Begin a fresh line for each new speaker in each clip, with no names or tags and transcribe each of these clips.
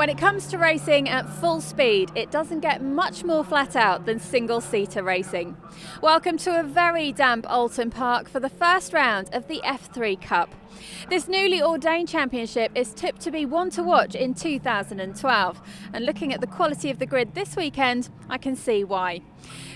When it comes to racing at full speed, it doesn't get much more flat out than single-seater racing. Welcome to a very damp Oulton Park for the first round of the F3 Cup. This newly ordained championship is tipped to be one to watch in 2012, and looking at the quality of the grid this weekend, I can see why.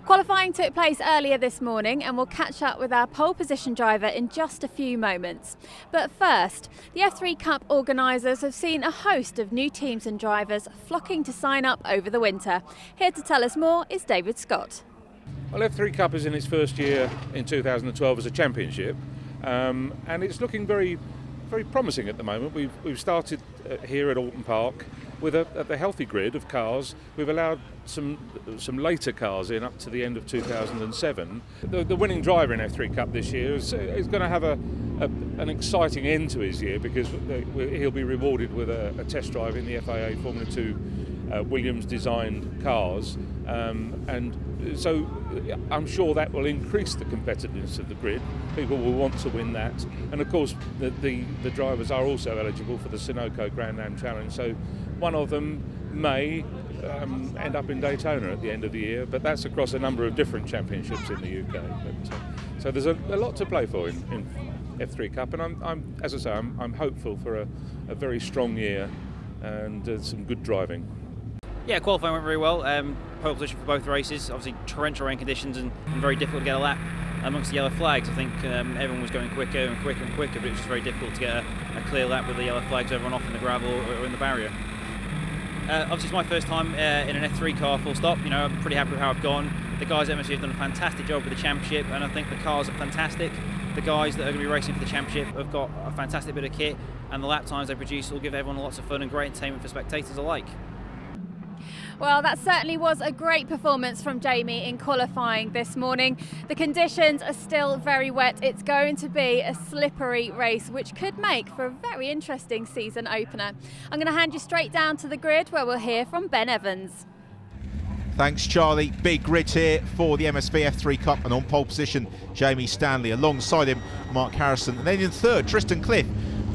Qualifying took place earlier this morning, and we'll catch up with our pole position driver in just a few moments. But first, the F3 Cup organisers have seen a host of new teams and drivers flocking to sign up over the winter. Here to tell us more is David Scott.
Well, F3 Cup is in its first year in 2012 as a championship, and it's looking very promising at the moment. We've started here at Oulton Park with a healthy grid of cars. We've allowed some later cars in up to the end of 2007. The winning driver in F3 Cup this year is going to have an exciting end to his year, because he'll be rewarded with a test drive in the FIA Formula 2 Williams designed cars, and so I'm sure that will increase the competitiveness of the grid. People will want to win that, and of course the drivers are also eligible for the Sunoco Grand Am Challenge, so one of them may end up in Daytona at the end of the year, but that's across a number of different championships in the UK. So there's a lot to play for in F3 Cup, and I'm as I say, I'm hopeful for a very strong year and some good driving.
Yeah, qualifying went very well. Pole position for both races. Obviously, torrential rain conditions and very difficult to get a lap amongst the yellow flags. I think everyone was going quicker and quicker and quicker, but it was just very difficult to get a clear lap with the yellow flags, everyone off in the gravel or in the barrier. Obviously, it's my first time in an F3 car, full stop. You know, I'm pretty happy with how I've gone. The guys at MSVR have done a fantastic job with the championship, and I think the cars are fantastic. The guys that are going to be racing for the championship have got a fantastic bit of kit, and the lap times they produce will give everyone lots of fun and great entertainment for spectators alike.
Well, that certainly was a great performance from Jamie in qualifying this morning. The conditions are still very wet. It's going to be a slippery race, which could make for a very interesting season opener. I'm going to hand you straight down to the grid, where we'll hear from Ben Evans.
Thanks, Charlie. Big grid here for the MSVR F3 Cup, and on pole position, Jamie Stanley. Alongside him, Mark Harrison. And then in third, Tristan Cliff,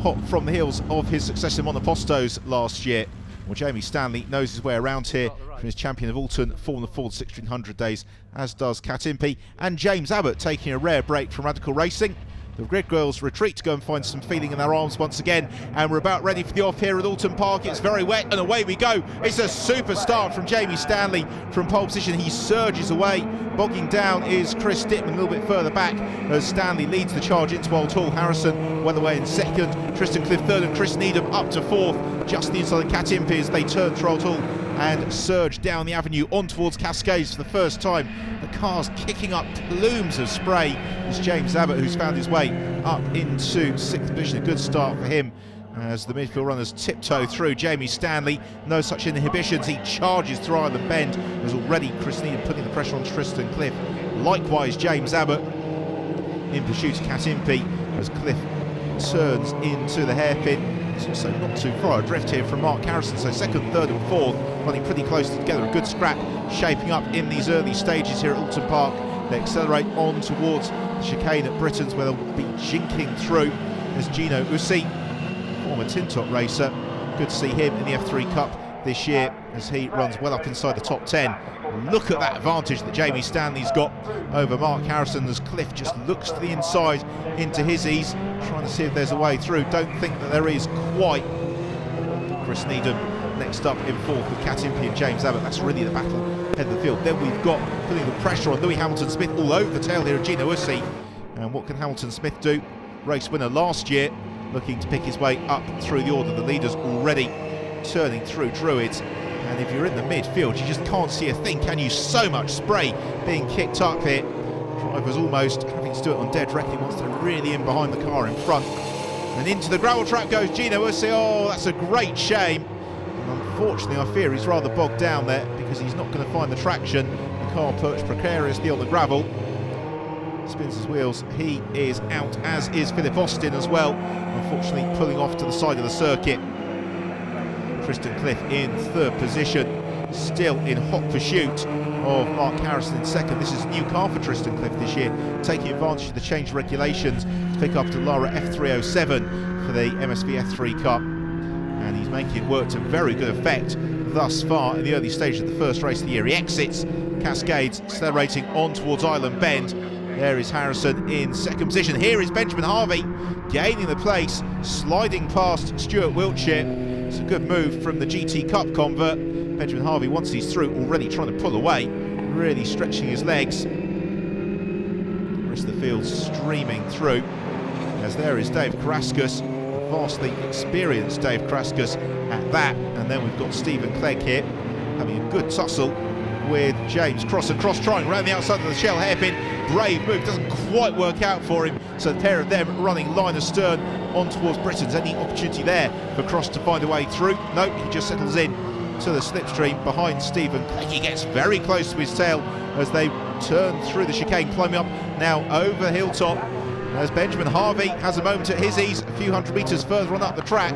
hot from the heels of his success in Monopostos last year. Well, Jamie Stanley knows his way around here from his champion of Oulton Formula Ford 1600 days, as does Kat Impey, and James Abbott taking a rare break from Radical Racing. The grid girls retreat to go and find some feeling in their arms once again, and we're about ready for the off here at Oulton Park. It's very wet, and away we go. It's a super start from Jamie Stanley from pole position. He surges away. Bogging down is Chris Dittman a little bit further back as Stanley leads the charge into Old Hall. Harrison well away in second, Tristan Cliff third, and Chris Needham up to fourth, just the inside of Kat Impey as they turn through Old Hall and surge down the avenue on towards Cascades for the first time. The car's kicking up plumes of spray. It's James Abbott who's found his way up into sixth position. A good start for him as the midfield runners tiptoe through. Jamie Stanley, no such inhibitions. He charges through Island Bend. There's already Chris Needham putting the pressure on Tristan Cliff. Likewise, James Abbott in pursuit of Kat Impey as Cliff turns into the hairpin. It's also not too far adrift here from Mark Harrison, so second, third and fourth running pretty close together. A good scrap shaping up in these early stages here at Oulton Park. They accelerate on towards the chicane at Britain's, where they'll be jinking through as Gino Ussi, former Tintop racer. Good to see him in the F3 Cup this year as he runs well up inside the top 10. Look at that advantage that Jamie Stanley's got over Mark Harrison as Cliff just looks to the inside into his ease, trying to see if there's a way through. Don't think that there is quite. Chris Needham next up in fourth with Kat Impey and James Abbott. That's really the battle ahead of the field. Then we've got putting the pressure on Louis Hamilton-Smith all over the tail here of Gino Ussi. And what can Hamilton-Smith do? Race winner last year, looking to pick his way up through the order. The leaders already turning through Druids. And if you're in the midfield, you just can't see a thing, can you? So much spray being kicked up here. Drivers almost having to do it on dead reckoning once they're really in behind the car in front. And into the gravel trap goes Gino Ussi. Oh, that's a great shame. And unfortunately, I fear he's rather bogged down there because he's not going to find the traction. The car perched precariously on the gravel. Spins his wheels. He is out, as is Philip Austin as well. Unfortunately, pulling off to the side of the circuit. Tristan Cliff in third position, still in hot pursuit of Mark Harrison in second. This is a new car for Tristan Cliff this year, taking advantage of the change regulations to pick up Dallara F307 for the MSVR F3 Cup. And he's making it work to very good effect thus far in the early stages of the first race of the year. He exits Cascades, accelerating on towards Island Bend. There is Harrison in second position. Here is Benjamin Harvey gaining the place, sliding past Stuart Wiltshire. It's a good move from the GT Cup convert. Benjamin Harvey, once he's through, already trying to pull away, really stretching his legs. The rest of the field streaming through, as there is Dave Karaskus, vastly experienced Dave Karaskus at that. And then we've got Stephen Clegg here having a good tussle with James Cross, and Cross trying around the outside of the shell hairpin. Brave move, doesn't quite work out for him, so the pair of them running line astern on towards Britain's. Any opportunity there for Cross to find a way through? No, he just settles in to the slipstream behind Stephen Clegg. He gets very close to his tail as they turn through the chicane, climbing up now over Hilltop, as Benjamin Harvey has a moment at his ease a few hundred metres further on up the track.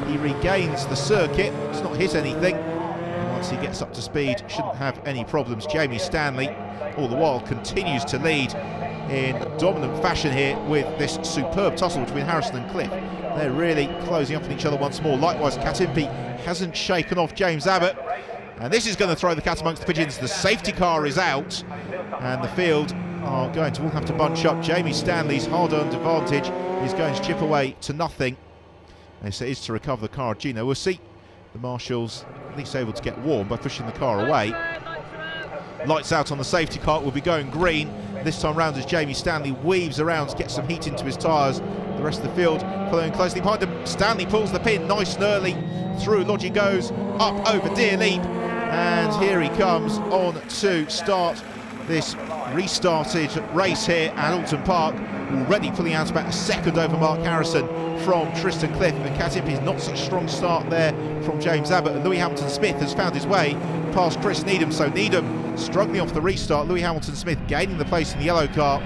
He regains the circuit, it's not hit anything. Once he gets up to speed, shouldn't have any problems. Jamie Stanley, all the while, continues to lead in dominant fashion here with this superb tussle between Harrison and Cliff. They're really closing up on each other once more. Likewise, Cat Impey hasn't shaken off James Abbott, and this is going to throw the cat amongst the pigeons. The safety car is out, and the field are going to all have to bunch up. Jamie Stanley's hard-earned advantage is going to chip away to nothing. This is to recover the car. Gino, we'll see the marshals at least able to get warm by pushing the car away. Lights out on the safety car, will be going green this time round as Jamie Stanley weaves around, gets some heat into his tyres. The rest of the field following closely behind him. Stanley pulls the pin nice and early through. Lodgy goes up over Deer Leap, and here he comes on to start this restarted race here at Oulton Park, already pulling out about a second over Mark Harrison from Tristan Cliff. And Cat Impey's not such a strong start there from James Abbott, and Louis Hamilton-Smith has found his way past Chris Needham. So Needham struggling off the restart, Louis Hamilton-Smith gaining the place in the yellow car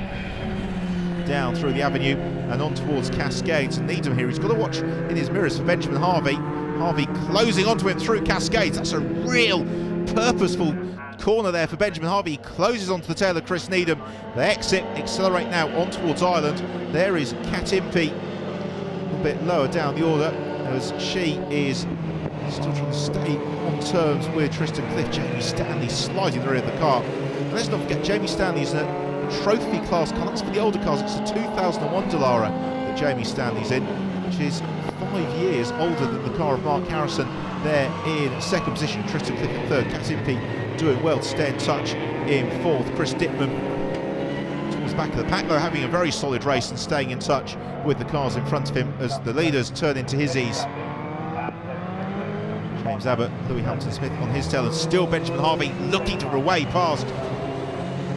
down through the avenue and on towards Cascades. And Needham here, he's got to watch in his mirrors for Benjamin Harvey. Harvey closing onto him through Cascades. That's a real purposeful corner there for Benjamin Harvey. He closes onto the tail of Chris Needham. They exit, accelerate now on towards Ireland. There is Cat Impey a little bit lower down the order as she is still trying to stay on terms with Tristan Cliff. Jamie Stanley sliding the rear of the car. And let's not forget, Jamie Stanley's in a trophy class car. That's for the older cars. It's a 2001 Dallara that Jamie Stanley's in, which is 5 years older than the car of Mark Harrison there in second position. Tristan Cliff in third. Cat Impey doing well to stay in touch in fourth. Chris Dittman towards the back of the pack, though, having a very solid race and staying in touch with the cars in front of him as the leaders turn into his ease. James Abbott, Louis Hamilton-Smith on his tail, and still Benjamin Harvey looking to away past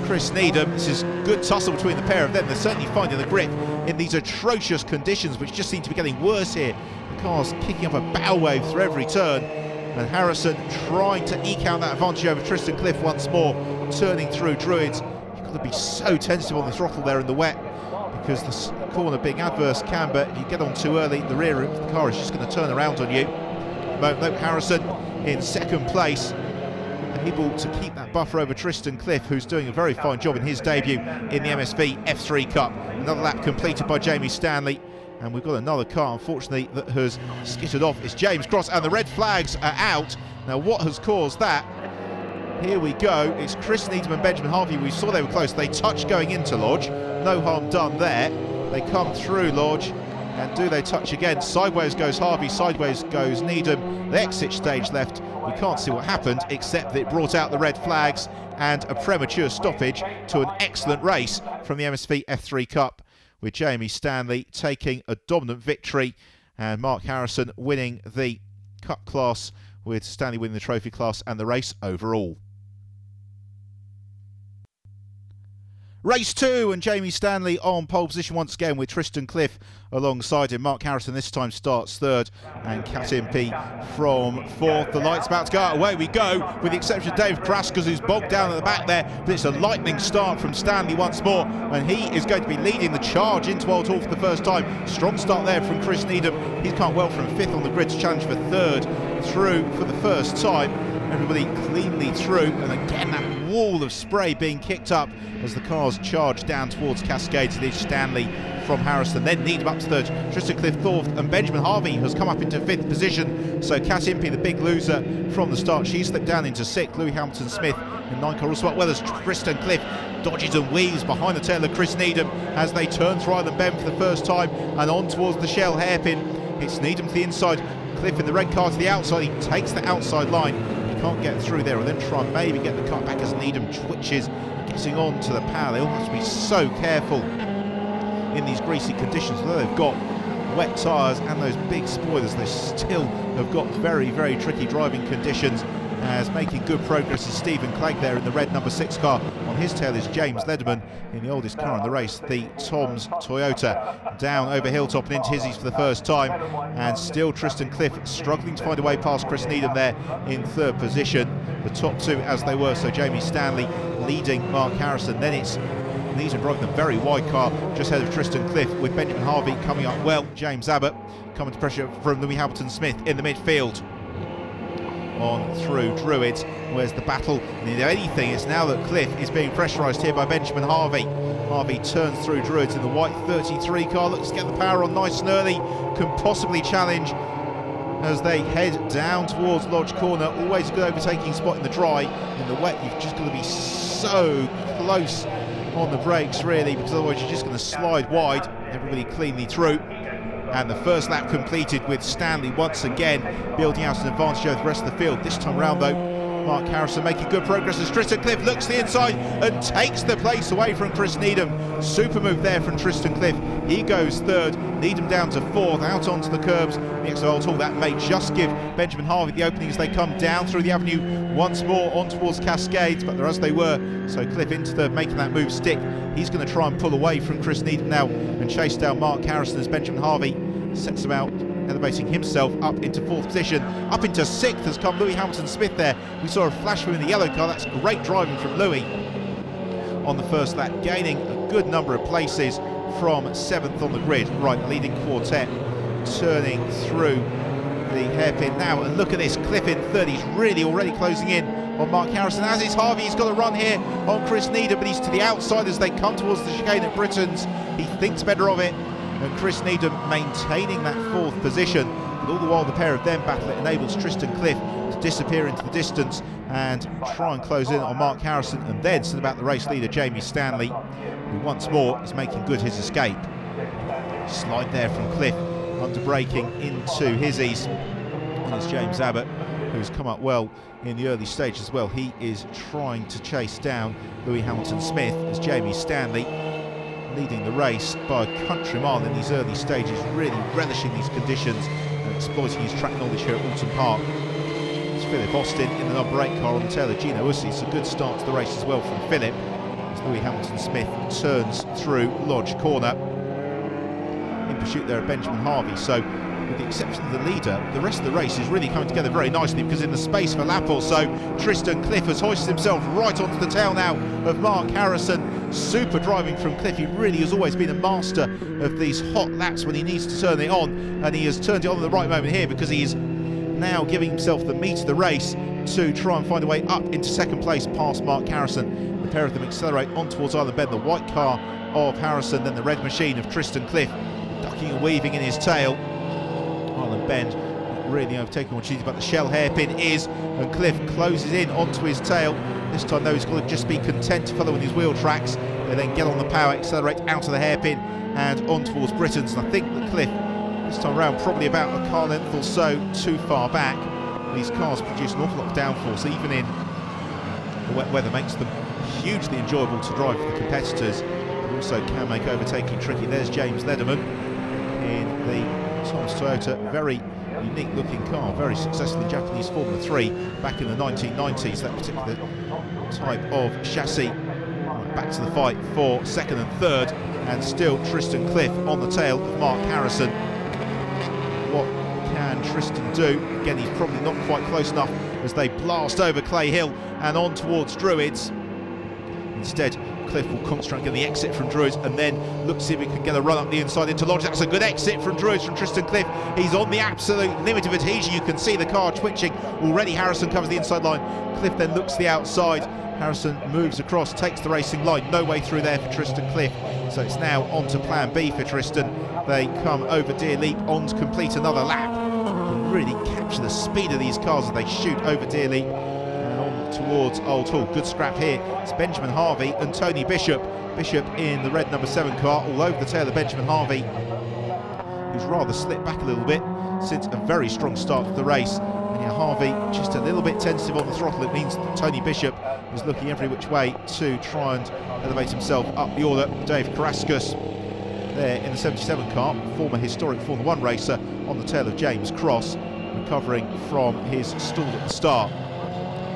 Chris Needham. This is good tussle between the pair of them. They're certainly finding the grip in these atrocious conditions, which just seem to be getting worse here. The car's kicking up a bow wave through every turn, and Harrison trying to eke out that advantage over Tristan Cliff once more, turning through Druids. You've got to be so tentative on the throttle there in the wet, because the corner being adverse camber, if you get on too early, the rear of the car is just going to turn around on you. No, Harrison in second place, able to keep that buffer over Tristan Cliff, who's doing a very fine job in his debut in the MSV F3 Cup. Another lap completed by Jamie Stanley, and we've got another car, unfortunately, that has skittered off. It's James Cross, and the red flags are out. Now, what has caused that? Here we go. It's Chris Needham and Benjamin Harvey. We saw they were close. They touched going into Lodge. No harm done there. They come through Lodge. And do they touch again? Sideways goes Harvey, sideways goes Needham. The exit stage left. We can't see what happened, except that it brought out the red flags and a premature stoppage to an excellent race from the MSV F3 Cup, with Jamie Stanley taking a dominant victory and Mark Harrison winning the Cup class, with Stanley winning the trophy class and the race overall. Race 2, and Jamie Stanley on pole position once again with Tristan Cliff alongside him. Mark Harrison this time starts third, and Cat Impey from fourth. The light's about to go out. Away we go, with the exception of Dave Kraskas, who's bogged down at the back there. But it's a lightning start from Stanley once more, and he is going to be leading the charge into Old Hall for the first time. Strong start there from Chris Needham. He's come well from fifth on the grid to challenge for third through for the first time. Everybody cleanly through, and again that wall of spray being kicked up as the cars charge down towards Cascades. It is Stanley from Harrison. Then Needham up to third, Tristan Cliff fourth, and Benjamin Harvey has come up into fifth position. So Kat Impey, the big loser from the start, she slipped down into sixth. Louis Hamilton Smith in ninth car also, well as Tristan Cliff dodges and weaves behind the tail of Chris Needham as they turn through Island Bend for the first time and on towards the Shell hairpin. It's Needham to the inside, Cliff in the red car to the outside. He takes the outside line, he can't get through there, and then try and maybe get the car back as Needham twitches, getting on to the power. They all have to be so careful in these greasy conditions. Although they've got wet tyres and those big spoilers, they still have got very, very tricky driving conditions. As making good progress is Stephen Clegg there in the red number 6 car. On his tail is James Lederman in the oldest car in the race, the Tom's Toyota. Down over Hilltop and into Hizzies for the first time, and still Tristan Cliff struggling to find a way past Chris Needham there in third position. The top two as they were, so Jamie Stanley leading Mark Harrison. Then it's Needham driving the very wide car just ahead of Tristan Cliff, with Benjamin Harvey coming up well. James Abbott coming to pressure from Louis Hamilton Smith in the midfield. On through Druids, where's the battle? And if anything, it's now that Cliff is being pressurised here by Benjamin Harvey. Harvey turns through Druids in the white 33 car, looks to get the power on nice and early, can possibly challenge as they head down towards Lodge Corner. Always a good overtaking spot in the dry. In the wet, you've just got to be so close on the brakes really, because otherwise you're just going to slide wide. Everybody cleanly through. And the first lap completed with Stanley once again building out an advantage over the rest of the field. This time round though, Mark Harrison making good progress as Tristan Cliff looks to the inside and takes the place away from Chris Needham. Super move there from Tristan Cliff. He goes third, Needham down to fourth, out onto the curbs. The XL Hall, that may just give Benjamin Harvey the opening as they come down through the avenue once more on towards Cascades, but they're as they were. So Cliff into third, making that move stick. He's going to try and pull away from Chris Needham now and chase down Mark Harrison as Benjamin Harvey sets about elevating himself up into fourth position. Up into sixth has come Louis Hamilton Smith there. We saw a flash from him in the yellow car. That's great driving from Louis on the first lap, gaining a good number of places from seventh on the grid. Right, leading quartet turning through the hairpin now, and look at this, Cliff in third. He's really already closing in on Mark Harrison, as is Harvey. He's got a run here on Chris Needham, but he's to the outside as they come towards the chicane at Britain's. He thinks better of it, and Chris Needham maintaining that fourth position. But all the while the pair of them battle, it enables Tristan Cliff to disappear into the distance and try and close in on Mark Harrison, and then set about the race leader Jamie Stanley, who once more is making good his escape. Slide there from Cliff, under braking into Hizzies, and it's James Abbott who's come up well in the early stage as well. He is trying to chase down Louis Hamilton Smith as Jamie Stanley leading the race by a country mile in these early stages, really relishing these conditions and exploiting his track knowledge here at Oulton Park. It's Philip Austin in the number 8 car on the tail of Gino Ussi. It's a good start to the race as well from Philip as Louis Hamilton Smith turns through Lodge Corner. In pursuit there of Benjamin Harvey. So with the exception of the leader, the rest of the race is really coming together very nicely, because in the space for a lap or so, Tristan Cliff has hoisted himself right onto the tail now of Mark Harrison. Super driving from Cliff. He really has always been a master of these hot laps when he needs to turn it on, and he has turned it on at the right moment here, because he is now giving himself the meat of the race to try and find a way up into second place past Mark Harrison. The pair of them accelerate on towards Island Bend, the white car of Harrison, then the red machine of Tristan Cliff, ducking and weaving in his tail. Island Bend not really overtaking opportunity, but the Shell hairpin is, and Cliff closes in onto his tail. This time though he's got to just be content to follow in his wheel tracks. They then get on the power, accelerate out of the hairpin and on towards Britain's, and I think that Cliff this time around probably about a car length or so too far back. These cars produce an awful lot of downforce, even in the wet weather, makes them hugely enjoyable to drive for the competitors, but also can make overtaking tricky. There's James Lederman in the Tom's Toyota, very unique looking car, very successful in Japanese Formula 3 back in the 1990s, that particular type of chassis. Back to the fight for second and third, and still Tristan Cliff on the tail of Mark Harrison. What can Tristan do? Again, he's probably not quite close enough as they blast over Clay Hill and on towards Druids. Instead, Cliff will concentrate on getting the exit from Druids and then look to see if he can get a run up the inside into Lodge. That's a good exit from Druids from Tristan Cliff. He's on the absolute limit of adhesion. You can see the car twitching. Already Harrison covers the inside line. Cliff then looks to the outside. Harrison moves across, takes the racing line. No way through there for Tristan Cliff. So it's now on to plan B for Tristan. They come over Deer Leap on to complete another lap. Can really capture the speed of these cars as they shoot over Deer Leap and on towards Old Hall. Good scrap here. It's Benjamin Harvey and Tony Bishop. Bishop in the red number 7 car, all over the tail of Benjamin Harvey, who's rather slipped back a little bit since a very strong start to the race. And yeah, Harvey just a little bit tentative on the throttle. It means that Tony Bishop is looking every which way to try and elevate himself up the order. Dave Carrascus there in the 77 car, former historic Formula 1 racer, on the tail of James Cross, recovering from his stall at the start.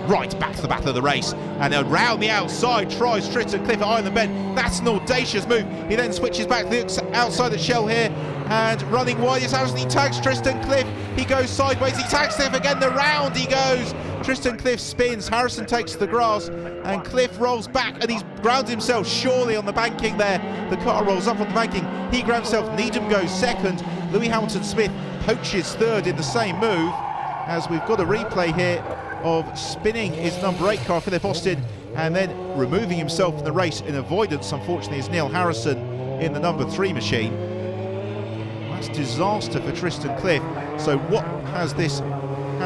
Right back to the battle of the race, and around the outside tries Tristan Cliff at Island Bend. That's an audacious move. He then switches back to the outside of the shell here, and running wide is Harrison. He tags Tristan Cliff. He goes sideways. He tags Cliff again. The round he goes. Tristan Cliff spins. Harrison takes the grass, and Cliff rolls back, and he's grounded himself surely on the banking there. The car rolls up on the banking. He grounds himself. Needham goes second. Louis Hamilton Smith poaches third in the same move, as we've got a replay here of spinning his number 8 car, Philip Austin, and then removing himself from the race in avoidance, unfortunately, is Neil Harrison in the number 3 machine. That's disaster for Tristan Cliff. So how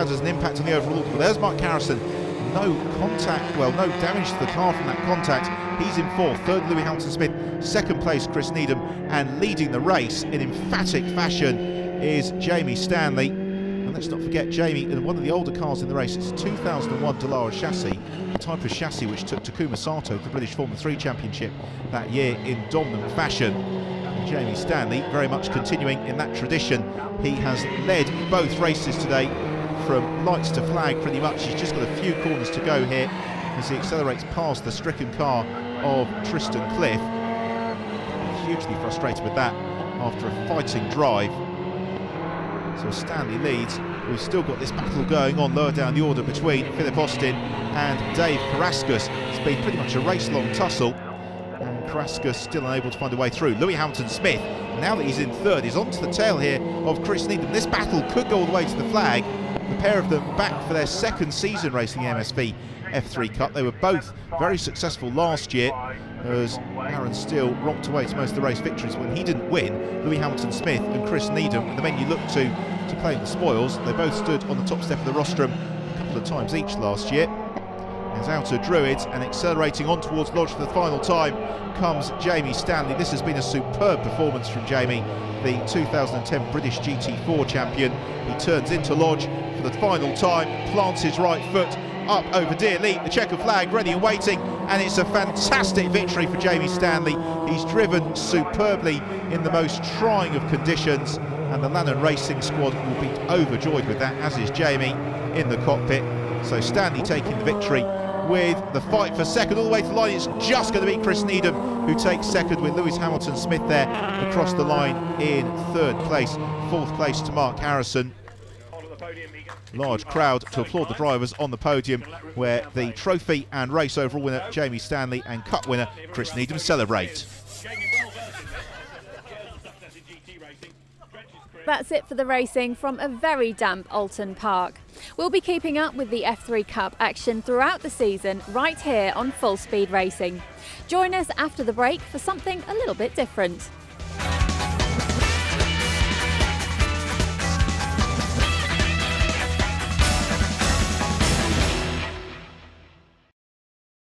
does an impact on the overall? Well, there's Mark Harrison. No contact, well, no damage to the car from that contact. He's in 4th. 3rd, Louis Hamilton Smith. 2nd place, Chris Needham. And leading the race in emphatic fashion is Jamie Stanley. And let's not forget, Jamie, in one of the older cars in the race, it's a 2001 Dallara chassis, the type of chassis which took Takuma Sato to the British Formula 3 Championship that year in dominant fashion. And Jamie Stanley very much continuing in that tradition. He has led both races today from lights to flag pretty much. He's just got a few corners to go here as he accelerates past the stricken car of Tristan Cliff. Hugely frustrated with that after a fighting drive. So Stanley leads. We've still got this battle going on lower down the order between Philip Austin and Dave Carrascus. It's been pretty much a race-long tussle, and Carrascus still unable to find a way through. Louis Hamilton Smith, now that he's in 3rd, is onto the tail here of Chris Needham. This battle could go all the way to the flag. The pair of them back for their 2nd season racing the MSV F3 Cup. They were both very successful last year, as Aaron Steele romped away to most of the race victories. When he didn't win, Louis Hamilton Smith and Chris Needham, the men you look to claim the spoils, they both stood on the top step of the rostrum a couple of times each last year. As out of Druids and accelerating on towards Lodge for the final time comes Jamie Stanley. This has been a superb performance from Jamie, the 2010 British GT4 champion. He turns into Lodge for the final time, plants his right foot up over Deer Leap, the checker flag ready and waiting, and it's a fantastic victory for Jamie Stanley. He's driven superbly in the most trying of conditions, and the Lannan Racing squad will be overjoyed with that, as is Jamie in the cockpit. So Stanley taking the victory with the fight for 2nd all the way to the line. It's just going to be Chris Needham who takes 2nd, with Lewis Hamilton Smith there across the line in 3rd place. 4th place to Mark Harrison. Large crowd to applaud the drivers on the podium, where the trophy and race overall winner Jamie Stanley and cup winner Chris Needham celebrate.
That's it for the racing from a very damp Oulton Park. We'll be keeping up with the F3 Cup action throughout the season right here on Full Speed Racing. Join us after the break for something a little bit different.